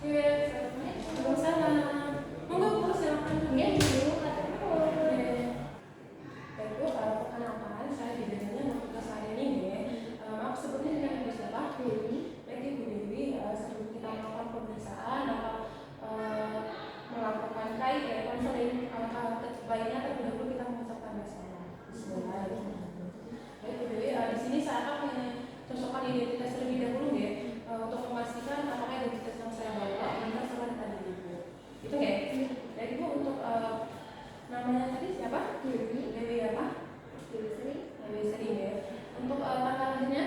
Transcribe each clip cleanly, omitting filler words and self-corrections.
Iya, Waalaikumsalam. Monggo Bu, silakan. Iya, dulu kata Baik Bu, perkenalkan saya Dewi untuk tugas hari ini ya. Maaf sebelumnya dengan Ibu siapa? Baik Ibu Dewi, sebelum kita melakukan pemeriksaan atau melakukan konseling baiknya terlebih dahulu kita mengucapkan bersama. Bismillahirrahmanirrahim. Baik Bu Dewi, di sini saya akan mencocokkan identitas terlebih dahulu ya, untuk memastikan apakah identitas yang saya bawa benar sesuai tadi Ibu. Itu ya. Jadi Bu, untuk namanya tadi siapa? Dewi apa? Dewi Sri ya. Untuk tanggal lahirnya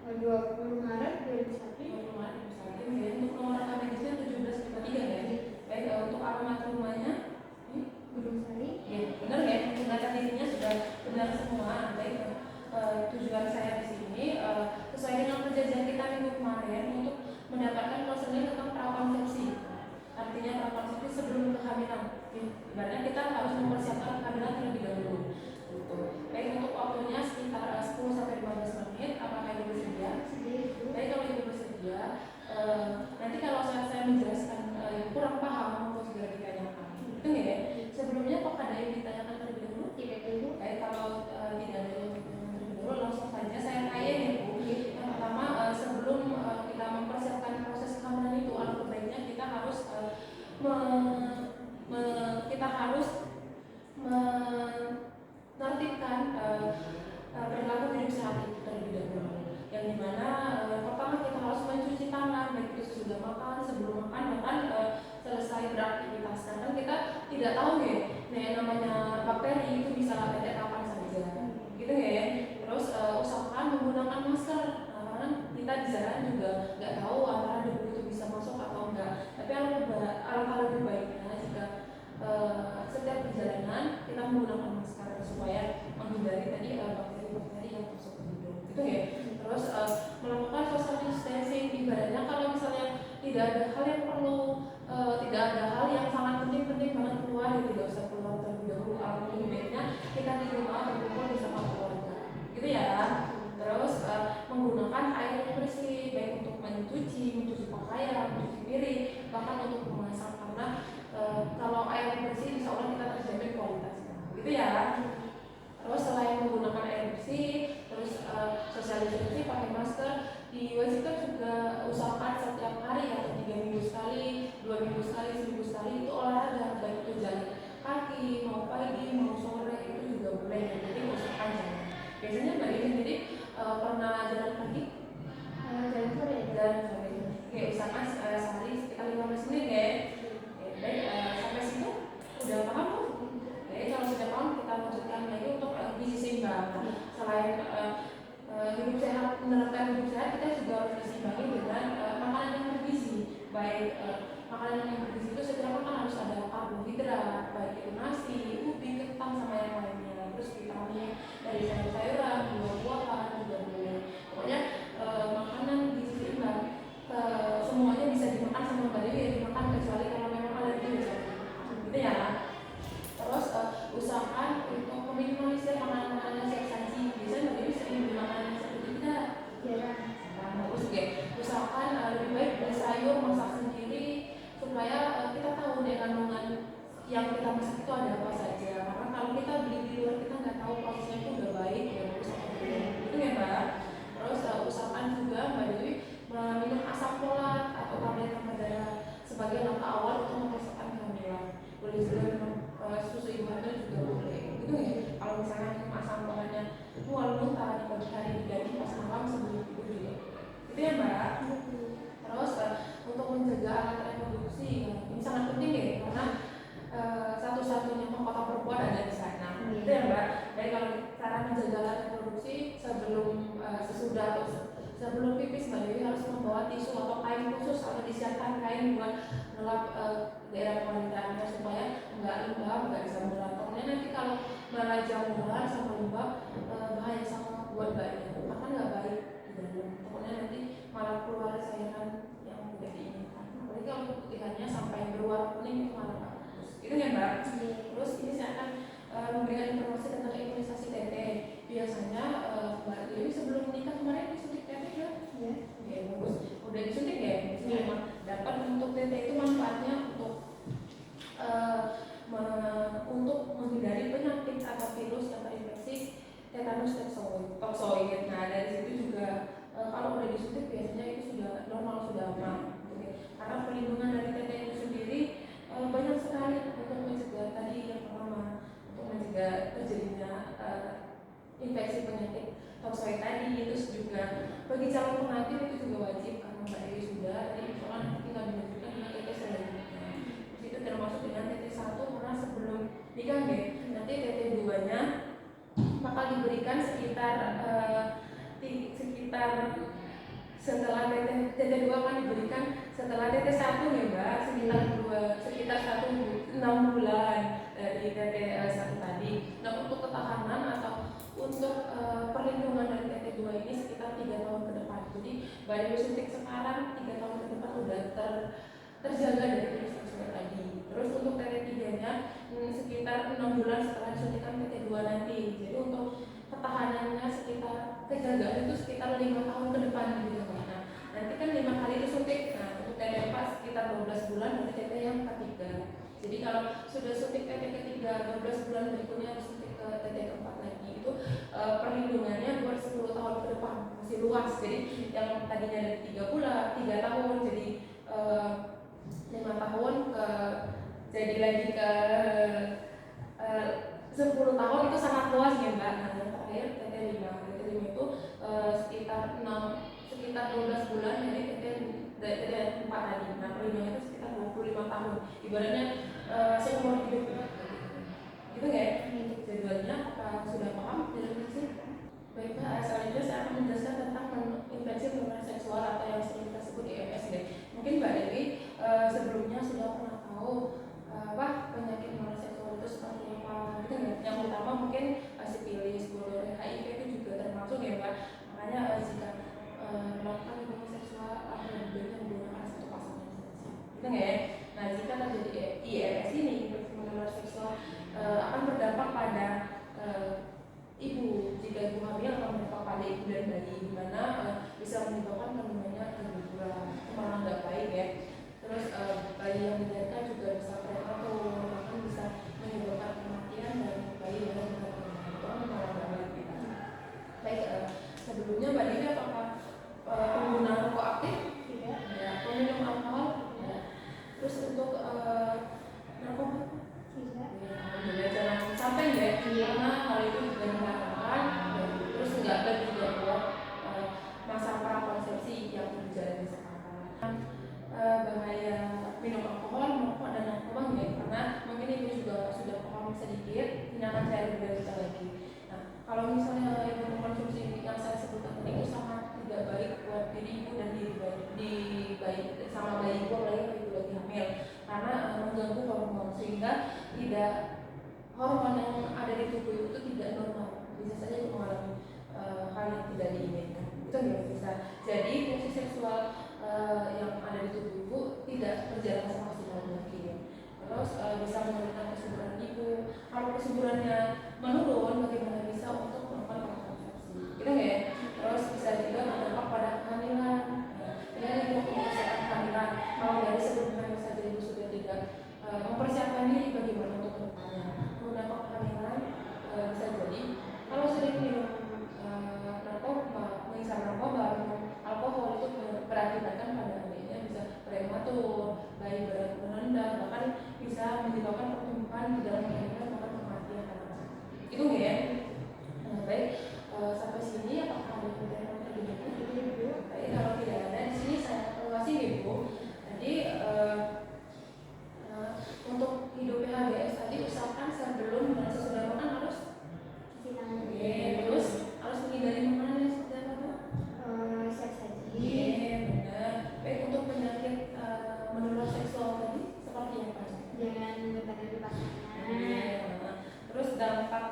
20 Maret 2001. 20 Maret 2001 ya. Untuk nomor rekaman medisnya 1753 ya. Baik, untuk alamat rumahnya Gunung Sari. ya, benar ya. Data dirinya sudah benar semua. Baik, tujuan saya di sini sesuai dengan perjanjian kita minggu kemarin untuk mendapatkan konseling tentang prakonsepsi. Artinya prakonsepsi sebelum kehamilan. Ibaratnya kita harus mempersiapkan kehamilan terlebih dahulu. Gitu. Baik, untuk waktunya sekitar 10 sampai 15 menit. Apakah Ibu bersedia? Baik, kalau Ibu bersedia, nanti kalau saya menjelaskan yang kurang paham, monggo segera ditanyakan. Itu ya. Sebelumnya kok ada yang ditanyakan terlebih dahulu? Tidak dulu. Baik, kalau tidak ada yang ditanyakan terlebih dahulu, langsung saja saya tanya ya Bu. Yang pertama, sebelum kita mempersiapkan proses kehamilan itu, alangkah baiknya kita harus menertibkan perilaku hidup sehat itu terlebih dahulu. Yang dimana pertama kita harus mencuci tangan, baik itu sudah makan, sebelum makan, bahkan selesai beraktivitas. Karena kita tidak tahu ya, yang namanya bakteri itu bisa ada kapan saja, gitu ya. Terus usahakan menggunakan masker, karena kita di sana juga nggak tahu antara debu itu bisa masuk atau enggak. Tapi alangkah lebih baiknya jika setiap perjalanan kita menggunakan masker supaya menghindari tadi bakteri-bakteri yang masuk ke hidung, gitu ya. Terus melakukan social distancing, ibaratnya kalau misalnya tidak ada hal yang perlu, tidak ada hal yang sangat penting banget keluar, ya tidak usah keluar terlebih dahulu. Alangkah lebih baiknya kita di rumah berkumpul bersama keluarga, gitu ya. Terus menggunakan air yang bersih, baik untuk mencuci pakaian, mencuci piring, bahkan untuk memasak, karena kalau air yang bersih insya Allah kita terjamin kualitasnya, gitu ya. Terus selain menggunakan air bersih, terus social distancing, pakai masker, diwajibkan juga usahakan setiap hari atau 3 minggu sekali, 2 minggu sekali, seminggu sekali itu olahraga, baik itu jalan kaki, mau pagi, mau sore, itu juga boleh. Jadi usahakan jalan. Biasanya Mbak Ini jadi pernah jalan pagi? Jalan sore. Oke, usahakan sehari sekitar 15 menit ya. Baik, sampai situ udah paham Bu? Jadi kalau sudah paham kita lanjutkan lagi untuk gizi seimbang. Selain hidup sehat, menerapkan hidup sehat, kita juga harus diseimbangi dengan makanan yang bergizi. Baik, makanan yang bergizi itu setiap makan harus ada karbohidrat, baik itu nasi, ubi, kentang sama yang lainnya. Terus vitamin dari sayur-sayuran, buah-buahan juga boleh. Pokoknya makanan gizi seimbang semuanya bisa dimakan sama Mbak Dewi, dimakan kecuali kalau memang alergi bisa, gitu ya. Terus usahakan untuk meminimalisir makanan-makanan siap saji. Biasanya Mbak Dewi sering beli makanan seperti itu tidak? Jarang. Bagus ya. Usahakan lebih baik beli sayur masak sendiri supaya kita tahu deh kandungan yang kita masak itu ada apa saja. Karena kalau kita beli di luar kita nggak tahu prosesnya itu udah baik, udah bagus atau belum. Gitu ya Mbak. Terus usahakan juga Mbak Dewi minum asam folat atau tablet tambah darah sebagai langkah awal untuk mempersiapkan kehamilan. Boleh juga minum susu ibu hamil juga boleh, gitu ya. Kalau misalnya minum asam folatnya mual muntah di pagi hari diganti pas malam sebelum tidur juga, gitu ya Mbak. Terus untuk menjaga alat reproduksi ini sangat penting ya, karena satu-satunya mahkota perempuan ada di sana, gitu ya Mbak. Jadi kalau cara menjaga alat reproduksi sebelum sesudah atau sebelum pipis Mbak Dewi harus membawa tisu atau kain khusus atau disiapkan kain buat melap daerah kewanitaannya supaya nggak lembab, nggak bisa menular. Pokoknya nanti kalau malah jamuran sama lembab bahaya sama buat mbaknya, karena nggak baik di dalam. Pokoknya nanti malah keluar cairan yang tidak diinginkan. Apalagi kalau putihannya sampai berwarna kuning itu malah bagus. Itu ya Mbak. Terus ini saya akan memberikan informasi tentang imunisasi TT. Biasanya Mbak Dewi sebelum menikah kemarin disuntik TT ya? Ya, bagus. Udah disuntik ya? Memang dapat untuk TT bagi calon pengantin itu juga wajib karena Mbak Dewi sudah, jadi misalkan nanti tinggal dilanjutkan dengan TT selanjutnya. Itu termasuk dengan TT 1 karena sebelum nikah deh. Nanti TT 2-nya bakal diberikan sekitar setelah TT 2 akan diberikan setelah TT 1 nih Mbak, sekitar 6 bulan dari TT 1 tadi. Nah, untuk ketahanan atau untuk perlindungan dari TT 2 ini sekitar 3 tahun ke depan. Jadi bayi suntik sekarang 3 tahun ke depan udah terjaga dari virus seksual tadi. Terus untuk TT 3-nya sekitar 6 bulan setelah suntikan TT 2 nanti. Jadi untuk ketahanannya sekitar kejagaan itu sekitar 5 tahun ke depan gitu. Nah, nanti kan 5 kali disuntik. Nah, untuk TT 4 sekitar 12 bulan dari TT yang ketiga. Jadi kalau sudah suntik TT ketiga 12 bulan berikutnya disuntik ke TT keempat lagi, itu perlindungannya buat 10 tahun ke depan, masih luas. Jadi yang tadinya dari 3 tahun jadi 5 tahun jadi lagi ke 10 tahun, itu sangat luas ya Mbak. Nah, yang terakhir TT 5 itu sekitar 12 bulan dari TT 4 tadi. Nah, perlindungannya itu sekitar 25 tahun. Ibaratnya seumur hidup gitu nggak ya? Jadwalnya apa sudah paham dari sini? Baik Pak, selanjutnya saya akan menjelaskan tentang infeksi menular seksual atau yang sering kita sebut IMS. Mungkin Mbak Dewi sebelumnya sudah pernah tahu penyakit menular seksual itu seperti apa? Gitu nggak? Yang pertama mungkin sifilis, gonorrea, HIV itu juga termasuk ya Mbak. Makanya jika melakukan hubungan seksual apabila menggunakan satu pasangan saja, gitu nggak ya? Nah, jika terjadi IMS ini, infeksi menular seksual akan berdampak pada ibu. Jika ibu hamil akan berdampak pada ibu dan bayi, di mana bisa menyebabkan kandungannya keguguran, itu malah nggak baik ya. Terus bayi yang dilahirkan juga bisa prematur, bahkan bisa menyebabkan kematian dari bayi yang dilahirkan, itu malah nggak baik kita. Baik, sebelumnya Mbak Dewi apakah pengguna rokok aktif? Tidak. Ya. Peminum alkohol? Tidak. Terus untuk narkoba? Ya, jangan sampai ya, karena hal itu juga mengatakan terus nggak ada juga buat masa prakonsepsi yang terjadi sekarang. Bahaya minum alkohol, merokok dan narkoba ya, karena mungkin ibu juga sudah paham sedikit, ini akan saya bercerita lagi. Nah, kalau misalnya ibu mengkonsumsi yang saya sebutkan tadi itu sangat tidak baik buat diri ibu dan di bayi sama bayi ibu, apalagi ibu lagi hamil, karena mengganggu hormon sehingga tidak hormon yang ada di tubuh itu tidak normal, bisa saja mengalami hal yang tidak diinginkan. Itu nggak bisa. Jadi fungsi seksual yang ada di tubuh ibu tidak berjalan maksimal lagi ya. Terus bisa menurunkan kesuburan ibu. Kalau kesuburannya menurun, bagaimana bisa untuk melakukan kontrasepsi? Gitu nggak ya? Terus bisa juga berdampak pada kehamilan. Ya, ibu mempersiapkan kehamilan. Kalau dari sebelumnya saja ibu sudah tidak mempersiapkan diri, bagaimana untuk kedepannya? Berdampak kehamilan bisa jadi kalau sering minum narkoba, mengisap narkoba, minum alkohol, itu berakibatkan pada adiknya bisa prematur, bayi berat rendah, bahkan bisa menyebabkan pertumbuhan di dalam kehamilan, bahkan kematian anak. Itu nggak ya? Baik, sampai sini apakah ada pertanyaan terlebih dahulu? Baik, kalau tidak ada di sini saya evaluasi ibu. Jadi untuk hidup PHBS tadi usahakan sebelum dan sesudah makan harus cuci tangan. Terus harus menghindari makanan yang seperti apa? Siap saji. Benar. Baik, untuk penyakit menular seksual tadi seperti apa? Jangan mendekati pasangan. Terus dampak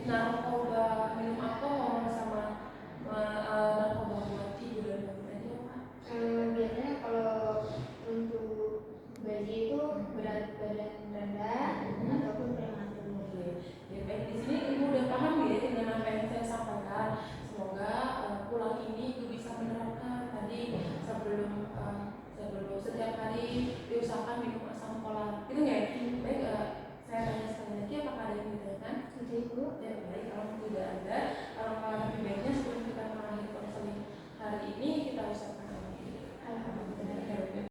narkoba, minum alkohol sama narkoba buat ibu dan bayi apa? Biasanya kalau untuk bayi itu berat badan rendah ataupun prematur. Ya, baik, di sini ibu udah paham ya dengan apa yang saya sampaikan. Semoga pulang ini ibu bisa menerapkan tadi sebelum setiap hari diusahakan minum asam folat. Gitu nggak? Baik, saya tanya sekali lagi apakah ada yang ditanyakan? Itu ibu. Ya, baik, kalau tidak ada, kalau